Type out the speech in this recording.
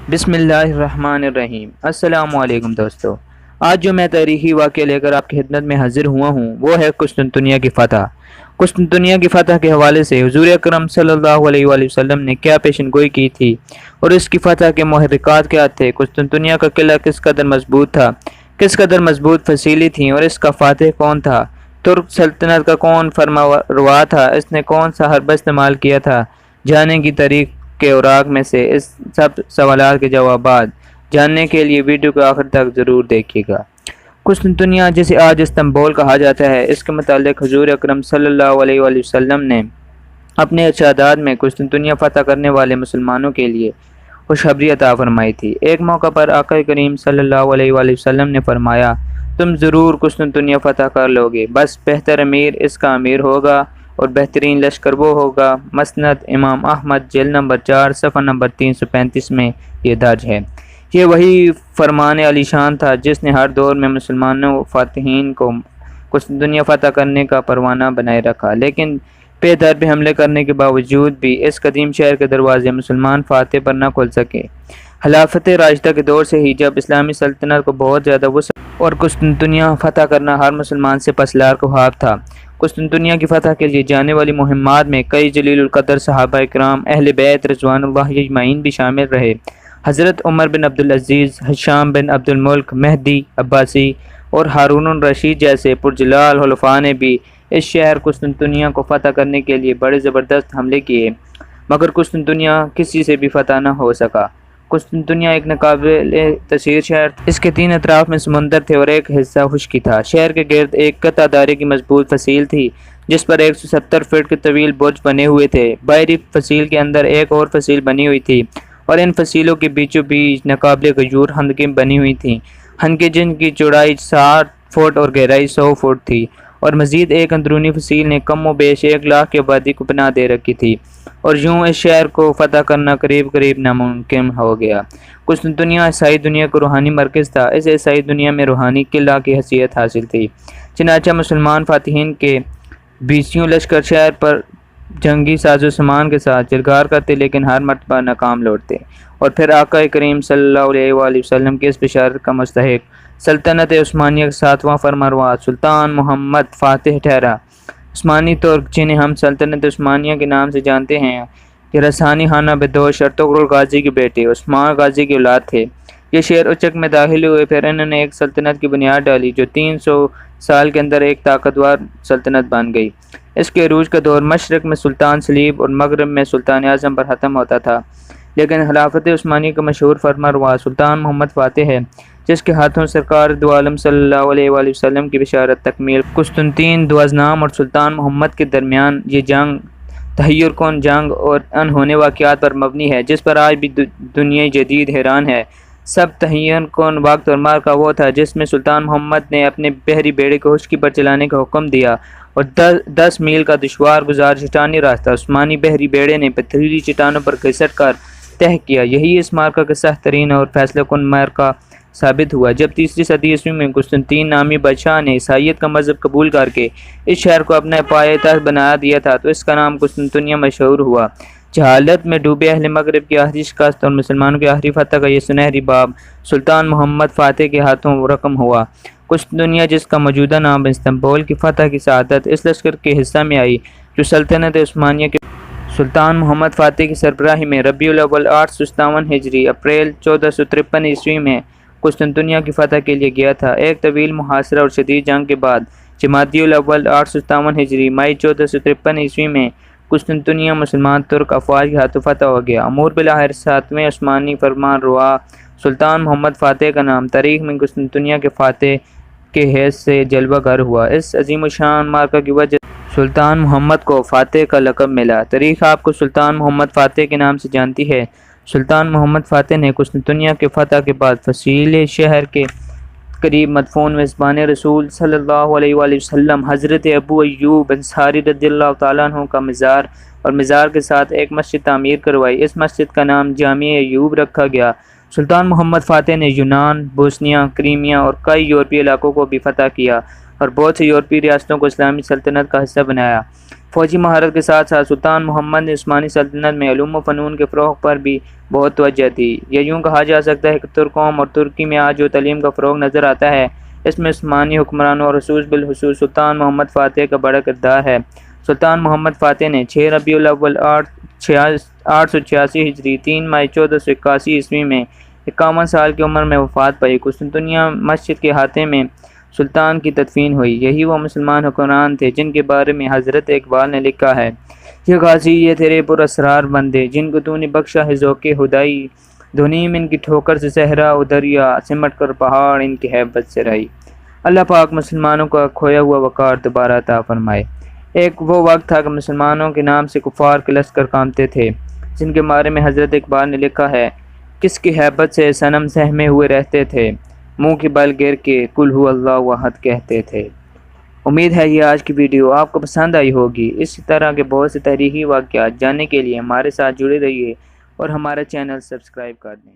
بسم اللہ الرحمن الرحیم۔ السلام علیکم دوستو۔ آج جو میں تاریخی واقعہ لے کر آپ کی خدمت میں حاضر ہوا ہوں وہ ہے قسطنطنیہ کی فتح۔ قسطنطنیہ کی فتح کے حوالے سے حضور اکرم صلی اللہ علیہ وآلہ وسلم نے کیا پیشن گوئی کی تھی اور اس کی فتح کے محرکات کیا تھے، قسطنطنیہ کا قلعہ کس قدر مضبوط تھا، کس قدر مضبوط فسیلی تھیں اور اس کا فاتح کون تھا، ترک سلطنت کا کون فرما روا تھا، اس نے کون سا حربہ استعمال کیا تھا، جانے کی تاریخ کے اوراق میں سے اس سب سوالات کے جوابات جاننے کے لیے ویڈیو کو آخر تک ضرور دیکھیے گا۔ قسطنطنیہ جسے آج استنبول کہا جاتا ہے، اس کے متعلق حضور اکرم صلی اللہ علیہ وآلہ وسلم نے اپنے ارشادات میں قسطنطنیہ فتح کرنے والے مسلمانوں کے لیے خوشخبری عطا فرمائی تھی۔ ایک موقع پر آقا کریم صلی اللہ علیہ وآلہ وسلم نے فرمایا، تم ضرور قسطنطنیہ فتح کر لو گے، بس بہتر امیر اس کا امیر ہوگا اور بہترین لشکر وہ ہوگا۔ مسند امام احمد جلد نمبر 4 صفحہ نمبر 335 میں یہ درج ہے۔ یہ وہی فرمان علی شان تھا جس نے ہر دور میں مسلمانوں فاتحین کو قسطنطنیہ فتح کرنے کا پروانہ بنائے رکھا، لیکن پے در پہ حملے کرنے کے باوجود بھی اس قدیم شہر کے دروازے مسلمان فاتح پر نہ کھول سکے۔ خلافت راشدہ کے دور سے ہی جب اسلامی سلطنت کو بہت زیادہ وسعت اور قسطنطنیہ فتح کرنا ہر مسلمان سے پسلار کو خواب تھا۔ قسطنطنیہ کی فتح کے لیے جانے والی مہمات میں کئی جلیل القدر صحابہ کرام اہل بیت رضوان اللہ اجمعین بھی شامل رہے۔ حضرت عمر بن عبدالعزیز، ہشام بن عبد الملک، مہدی عباسی اور ہارون الرشید جیسے پرجلال خلفاء نے بھی اس شہر قسطنطنیہ کو فتح کرنے کے لیے بڑے زبردست حملے کیے، مگر قسطنطنیہ کسی سے بھی فتح نہ ہو سکا۔ قسطنطنیہ ایک ناقابل تسخیر شہر تھا۔ اس کے 3 اطراف میں سمندر تھے اور ایک حصہ خشکی تھا۔ شہر کے گرد ایک قطع دارے کی مضبوط فصیل تھی جس پر 170 فٹ کے طویل برج بنے ہوئے تھے۔ باہری فصیل کے اندر ایک اور فصیل بنی ہوئی تھی اور ان فصیلوں کے بیچوں بیچ ناقابل غیور خندقیں بنی ہوئی تھیں، خندقیں جن کی چوڑائی 60 فٹ اور گہرائی 100 فٹ تھی، اور مزید ایک اندرونی فصیل نے کم و بیش 1 لاکھ کی آبادی کو پناہ دے رکھی تھی، اور یوں اس شہر کو فتح کرنا قریب قریب ناممکن ہو گیا۔ قسطنطنیہ عیسائی دنیا کا روحانی مرکز تھا۔ اس عیسائی دنیا میں روحانی قلعہ کی حیثیت حاصل تھی۔ چنانچہ مسلمان فاتحین کے 20 لشکر شہر پر جنگی ساز و سامان کے ساتھ جلگار کرتے، لیکن ہر مرتبہ ناکام لوٹتے، اور پھر آقا کریم صلی اللہ علیہ وآلہ وسلم کی اس بشارت کا مستحق سلطنت عثمانیہ کا 7واں فرمانروا سلطان محمد فاتح ٹھہرا۔ عثمانی ترک جنہیں ہم سلطنت عثمانیہ کے نام سے جانتے ہیں، یہ رسانی خانہ بدوش ارطغرل غازی کے بیٹے عثمان غازی کی اولاد تھے۔ یہ شہر اچک میں داخل ہوئے، پھر انہوں نے ایک سلطنت کی بنیاد ڈالی جو 300 سال کے اندر ایک طاقتور سلطنت بن گئی۔ اس کے عروج کا دور مشرق میں سلطان سلیب اور مغرب میں سلطان اعظم پر ختم ہوتا تھا، لیکن خلافت عثمانیہ کا مشہور فرمانروا سلطان محمد فاتح ہے، جس کے ہاتھوں سرکار دو عالم صلی اللہ علیہ وآلہ وسلم کی بشارت تکمیل قسطنطین دوازنام اور سلطان محمد کے درمیان یہ جنگ تحیر کن جنگ اور انہونے واقعات پر مبنی ہے، جس پر آج بھی دنیا جدید حیران ہے۔ سب تحیر کن وقت اور مارکہ وہ تھا جس میں سلطان محمد نے اپنے بحری بیڑے کو خشکی پر چلانے کا حکم دیا اور 10 میل کا دشوار گزار چٹانی راستہ عثمانی بحری بیڑے نے پتھریلی چٹانوں پر گھسٹ کر طے کیا۔ یہی اس مارکہ کا سخت ترین اور فیصلہ کن مارکہ ثابت ہوا۔ جب 3 صدی عیسوی میں قسطنطین نامی بادشاہ نے عیسائیت کا مذہب قبول کر کے اس شہر کو اپنا پایہ تخت بنا دیا تھا تو اس کا نام قسطنطنیہ مشہور ہوا۔ جہالت میں ڈوبے اہل مغرب کی آخری شکست اور مسلمانوں کی آخری فتح کا یہ سنہری باب سلطان محمد فاتح کے ہاتھوں رقم ہوا۔ قسطنطنیہ جس کا موجودہ نام استنبول کی فتح کی سعادت اس لشکر کے حصہ میں آئی جو سلطنت عثمانیہ کے سلطان محمد فاتح کی سربراہی میں ربیع الاول 857 ہجری اپریل 1453 عیسوی میں قسطنطنیہ کی فتح کے لیے گیا تھا۔ ایک طویل محاصرہ اور شدید جنگ کے بعد جمادی الاول 857 ہجری مئی 1453 عیسوی میں قسطنطنیہ مسلمان ترک افواج کے ہاتھوں فتح ہو گیا۔ امور بالآخر 7ویں عثمانی فرمان روا سلطان محمد فاتح کا نام تاریخ میں قسطنطنیہ کے فاتح کے حیث سے جلوہ گر ہوا۔ اس عظیم الشان مارکہ کی وجہ سلطان محمد کو فاتح کا لقب ملا۔ تاریخ آپ کو سلطان محمد فاتح کے نام سے جانتی ہے۔ سلطان محمد فاتح نے قسطنطنیہ کے فتح کے بعد فصیل شہر کے قریب مدفون میزبان رسول صلی اللہ علیہ وآلہ وسلم حضرت ابو ایوب انصاری رضی اللہ تعالیٰ عنہ کا مزار اور مزار کے ساتھ ایک مسجد تعمیر کروائی۔ اس مسجد کا نام جامع ایوب رکھا گیا۔ سلطان محمد فاتح نے یونان، بوسنیا، کریمیا اور کئی یورپی علاقوں کو بھی فتح کیا اور بہت سے یورپی ریاستوں کو اسلامی سلطنت کا حصہ بنایا۔ فوجی مہارت کے ساتھ ساتھ سلطان محمد نے عثمانی سلطنت میں علوم و فنون کے فروغ پر بھی بہت توجہ دی۔ یہ یوں کہا جا سکتا ہے کہ ترکوں اور ترکی میں آج جو تعلیم کا فروغ نظر آتا ہے، اس میں عثمانی حکمرانوں اور بالخصوص سلطان محمد فاتح کا بڑا کردار ہے۔ سلطان محمد فاتح نے 6 ربیع الاول 886 ہجری 3 مئی 1481 عیسوی میں 51 سال کی عمر میں وفات پائی۔ قسطنطنیہ مسجد کے احاطے میں سلطان کی تدفین ہوئی۔ یہی وہ مسلمان حکمران تھے جن کے بارے میں حضرت اقبال نے لکھا ہے، یہ غازی یہ تیرے پر اسرار بندے، جن کو تو نے بخشا ہے ذوق خدائی، دھنیم ان کی ٹھوکر سے صحرا و دریا، سمٹ کر پہاڑ ان کی ہیبت سے رہی۔ اللہ پاک مسلمانوں کا کھویا ہوا وقار دوبارہ عطا فرمائے۔ ایک وہ وقت تھا کہ مسلمانوں کے نام سے کفار کے لشکر کامتے تھے، جن کے بارے میں حضرت اقبال نے لکھا ہے، کس کی ہیبت سے صنم سہمے ہوئے رہتے تھے، منہ کے بل گر کے قل ھو اللہ احد کہتے تھے۔ امید ہے یہ آج کی ویڈیو آپ کو پسند آئی ہوگی۔ اس طرح کے بہت سے تاریخی واقعات جاننے کے لیے ہمارے ساتھ جڑے رہیے اور ہمارا چینل سبسکرائب کر دیں۔